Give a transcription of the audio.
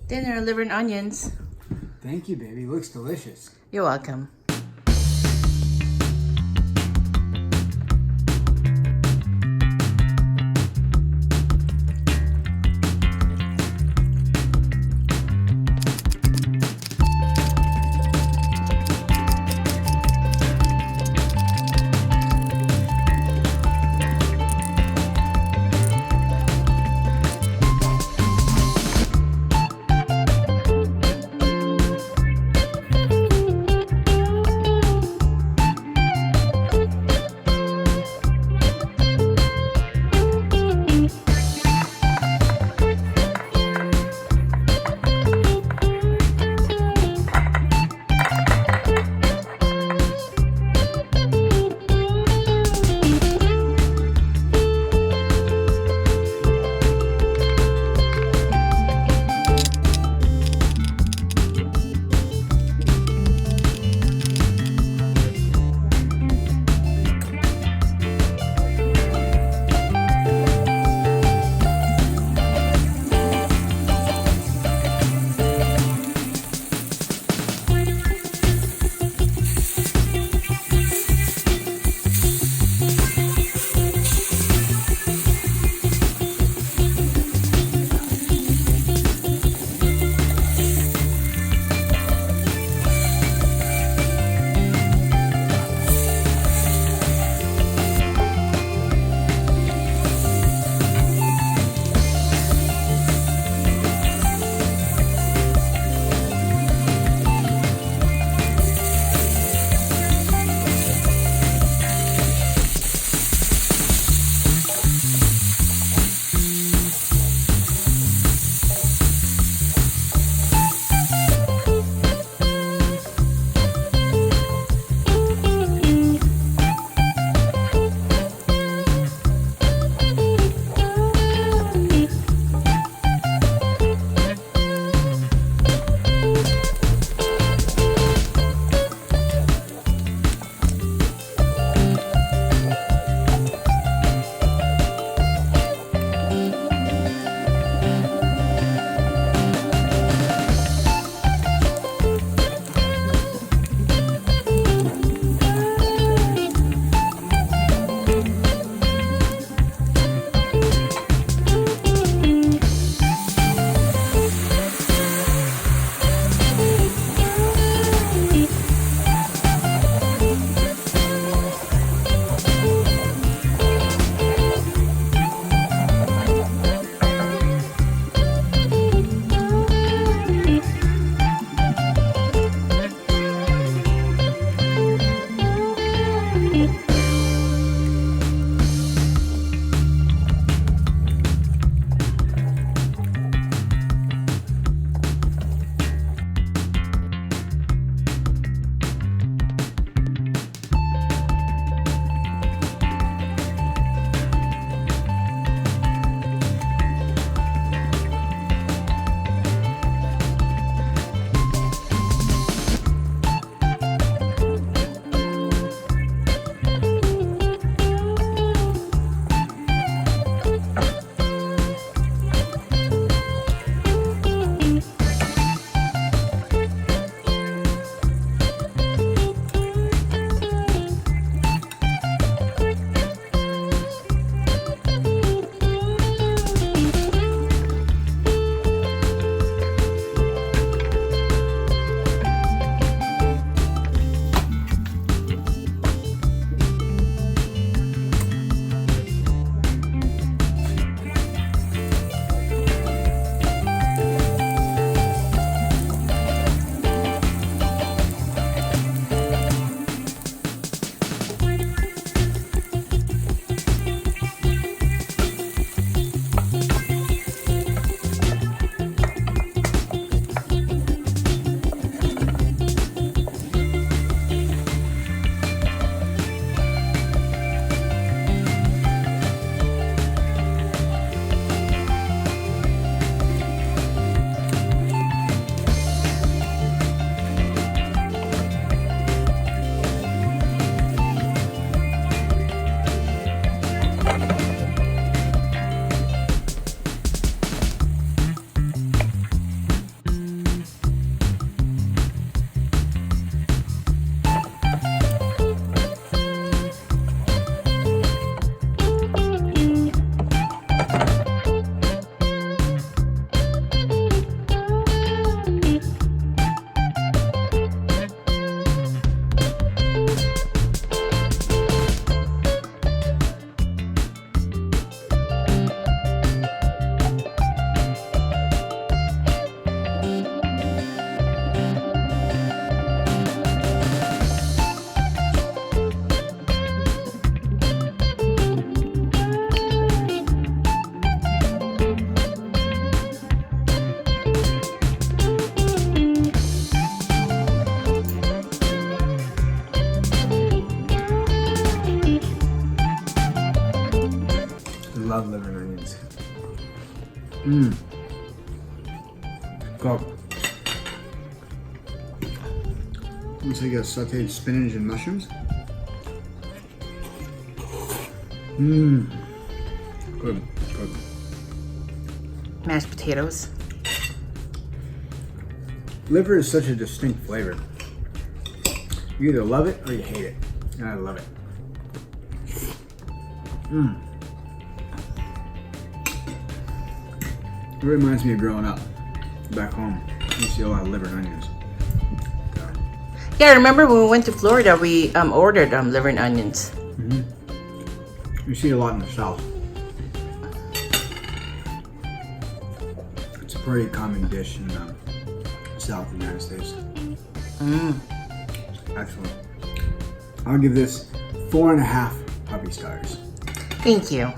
Dinner, liver and onions. Thank you, baby. Looks delicious. You're welcome. Go. Looks like you got sauteed spinach and mushrooms. Mmm. Good, good. Mashed potatoes. Liver is such a distinct flavor. You either love it or you hate it. And I love it. Mmm. It reminds me of growing up back home. You see a lot of liver and onions. Yeah, I remember when we went to Florida, we ordered liver and onions. You see it a lot in the South. It's a pretty common dish in the South of the United States. Excellent. I'll give this 4.5 puppy stars. Thank you.